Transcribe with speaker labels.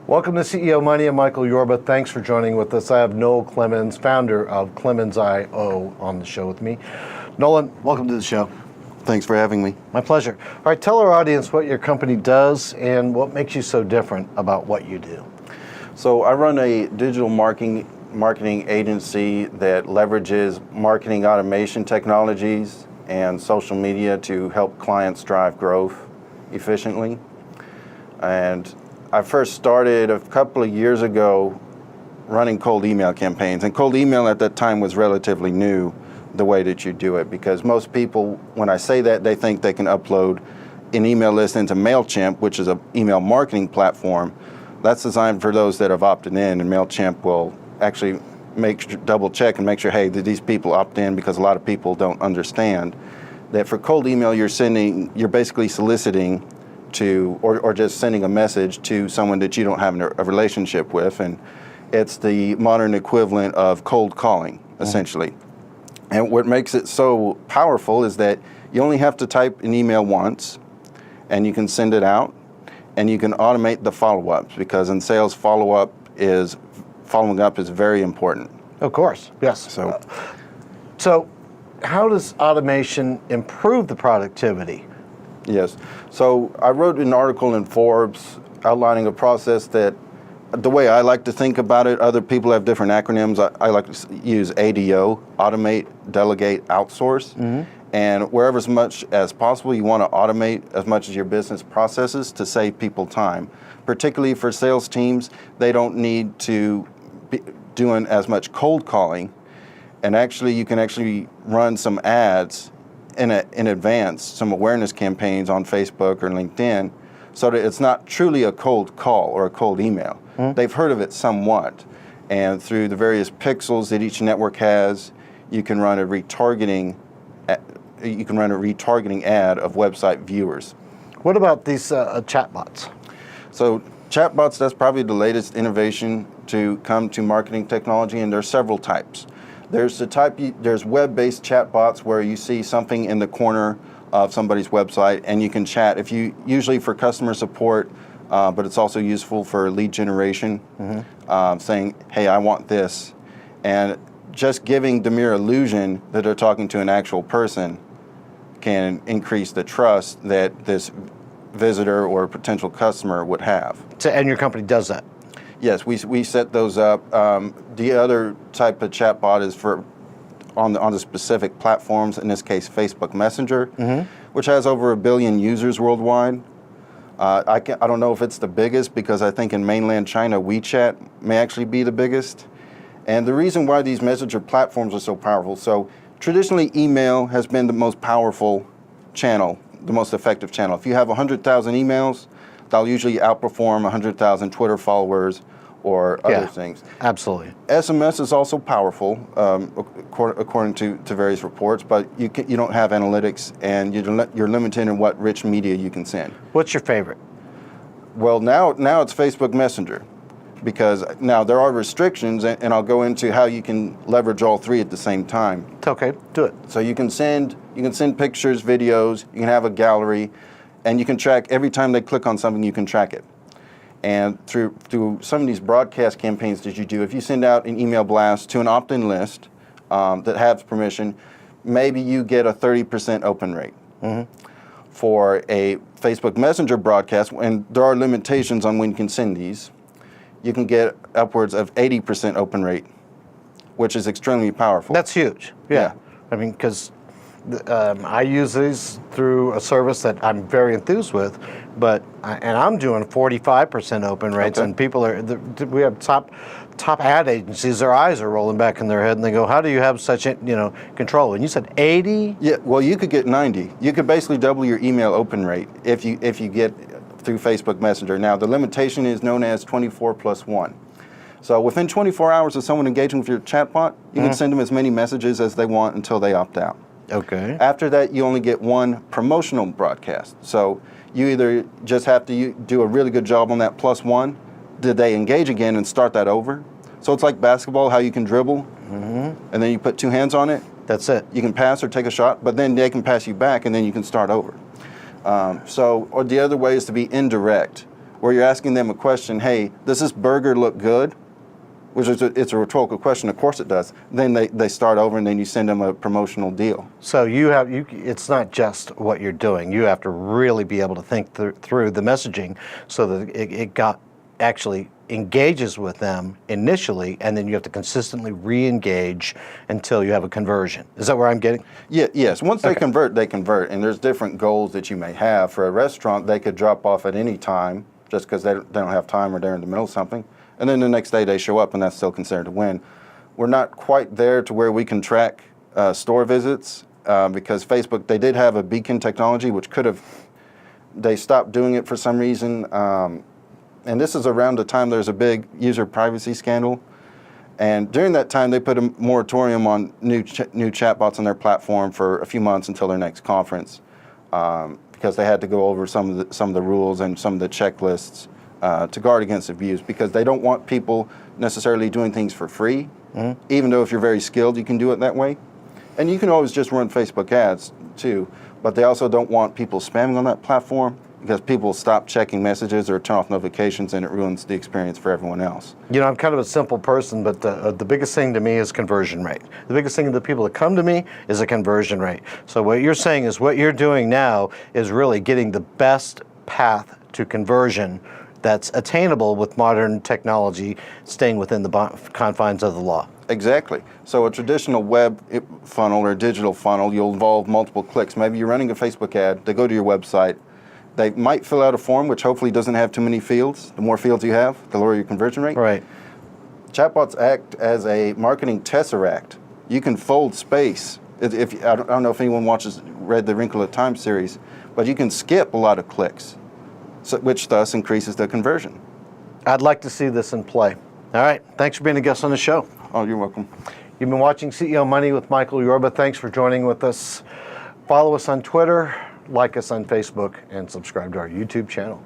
Speaker 1: Welcome to CEO Money. I'm Michael Yorba. Thanks for joining with us. I have Noel Clemens, founder of Clemens.io, on the show with me. Nolan, welcome to the show.
Speaker 2: Thanks for having me.
Speaker 1: My pleasure. All right, tell our audience what your company does and what makes you so different about what you do.
Speaker 2: So I run a digital marketing agency that leverages marketing automation technologies and social media to help clients drive growth efficiently. And I first started a couple of years ago running cold email campaigns. And cold email at that time was relatively new, the way that you do it, because most people, when I say that, they think they can upload an email list into MailChimp, which is an email marketing platform. That's designed for those that have opted in, and MailChimp will actually double check and make sure, hey, did these people opt in? Because a lot of people don't understand that for cold email, you're basically soliciting to, or just sending a message to someone that you don't have a relationship with, and it's the modern equivalent of cold calling, essentially. And what makes it so powerful is that you only have to type an email once, and you can send it out, and you can automate the follow-ups, because in sales, following up is very important.
Speaker 1: Of course, yes. So how does automation improve the productivity?
Speaker 2: Yes. So I wrote an article in Forbes outlining a process that, the way I like to think about it, other people have different acronyms. I like to use ADO, automate, delegate, outsource. And wherever as much as possible, you want to automate as much as your business processes to save people time. Particularly for sales teams, they don't need to be doing as much cold calling. And actually, you can actually run some ads in advance, some awareness campaigns on Facebook or LinkedIn, so that it's not truly a cold call or a cold email. They've heard of it somewhat. And through the various pixels that each network has, you can run a retargeting ad of website viewers.
Speaker 1: What about these chatbots?
Speaker 2: So chatbots, that's probably the latest innovation to come to marketing technology, and there's several types. There's web-based chatbots where you see something in the corner of somebody's website and you can chat. Usually for customer support, but it's also useful for lead generation, saying, hey, I want this. And just giving the mere illusion that they're talking to an actual person can increase the trust that this visitor or potential customer would have.
Speaker 1: And your company does that?
Speaker 2: Yes, we set those up. The other type of chatbot is on the specific platforms, in this case Facebook Messenger, which has over 1 billion users worldwide. I don't know if it's the biggest, because I think in mainland China, WeChat may actually be the biggest. And the reason why these messenger platforms are so powerful, so traditionally email has been the most powerful channel, the most effective channel. If you have 100,000 emails, they'll usually outperform 100,000 Twitter followers or other things.
Speaker 1: Absolutely.
Speaker 2: SMS is also powerful, according to various reports, but you don't have analytics, and you're limited in what rich media you can send.
Speaker 1: What's your favorite?
Speaker 2: Well, now it's Facebook Messenger, because now there are restrictions, and I'll go into how you can leverage all three at the same time.
Speaker 1: Okay, do it.
Speaker 2: So you can send pictures, videos, you can have a gallery, and you can track every time they click on something, you can track it. And through some of these broadcast campaigns that you do, if you send out an email blast to an opt-in list that has permission, maybe you get a 30% open rate. For a Facebook Messenger broadcast, and there are limitations on when you can send these, you can get upwards of 80% open rate, which is extremely powerful.
Speaker 1: That's huge. Yeah. I mean, because I use these through a service that I'm very enthused with, and I'm doing 45% open rates, and people we have top ad agencies, their eyes are rolling back in their head, and they go, how do you have such control? And you said 80?
Speaker 2: Yeah, well, you could get 90. You could basically double your email open rate if you get through Facebook Messenger. Now, the limitation is known as 24+1. So within 24 hours of someone engaging with your chatbot, you can send them as many messages as they want until they opt out.
Speaker 1: Okay.
Speaker 2: After that, you only get one promotional broadcast. So you either just have to do a really good job on that +1. Did they engage again and start that over? So it's like basketball, how you can dribble, and then you put two hands on it.
Speaker 1: That's it.
Speaker 2: You can pass or take a shot, but then they can pass you back, and then you can start over. Or the other way is to be indirect. where you're asking them a question, hey, does this burger look good? Which is it's a rhetorical question, of course it does. Then they start over and then you send them a promotional deal.
Speaker 1: So it's not just what you're doing. You have to really be able to think through the messaging so that it actually engages with them initially, and then you have to consistently re-engage until you have a conversion. Is that where I'm getting?
Speaker 2: Yeah, yes. Once they
Speaker 1: Okay.
Speaker 2: convert, they convert. And there's different goals that you may have. For a restaurant, they could drop off at any time just because they don't have time or they're in the middle of something. And then the next day they show up, and that's still considered a win. We're not quite there to where we can track store visits because Facebook, they did have a beacon technology, which they stopped doing it for some reason. And this is around the time there's a big user privacy scandal. And during that time, they put a moratorium on new chatbots on their platform for a few months until their next conference because they had to go over some of the rules and some of the checklists to guard against abuse, because they don't want people necessarily doing things for free. Even though if you're very skilled, you can do it that way. And you can always just run Facebook ads too, but they also don't want people spamming on that platform because people stop checking messages or turn off notifications, and it ruins the experience for everyone else.
Speaker 1: You know, I'm kind of a simple person, but the biggest thing to me is conversion rate. The biggest thing to the people that come to me is a conversion rate. So what you're saying is what you're doing now is really getting the best path to conversion that's attainable with modern technology, staying within the confines of the law.
Speaker 2: Exactly. So a traditional web funnel or a digital funnel, you'll involve multiple clicks. Maybe you're running a Facebook ad, they go to your website, they might fill out a form, which hopefully doesn't have too many fields. The more fields you have, the lower your conversion rate.
Speaker 1: Right.
Speaker 2: Chatbots act as a marketing tesseract. You can fold space. I don't know if anyone read the Wrinkle of Time series, but you can skip a lot of clicks, which thus increases the conversion.
Speaker 1: I'd like to see this in play. All right. Thanks for being a guest on the show.
Speaker 2: Oh, you're welcome.
Speaker 1: You've been watching CEO Money with Michael Yorba. Thanks for joining with us. Follow us on Twitter, like us on Facebook, and subscribe to our YouTube channel.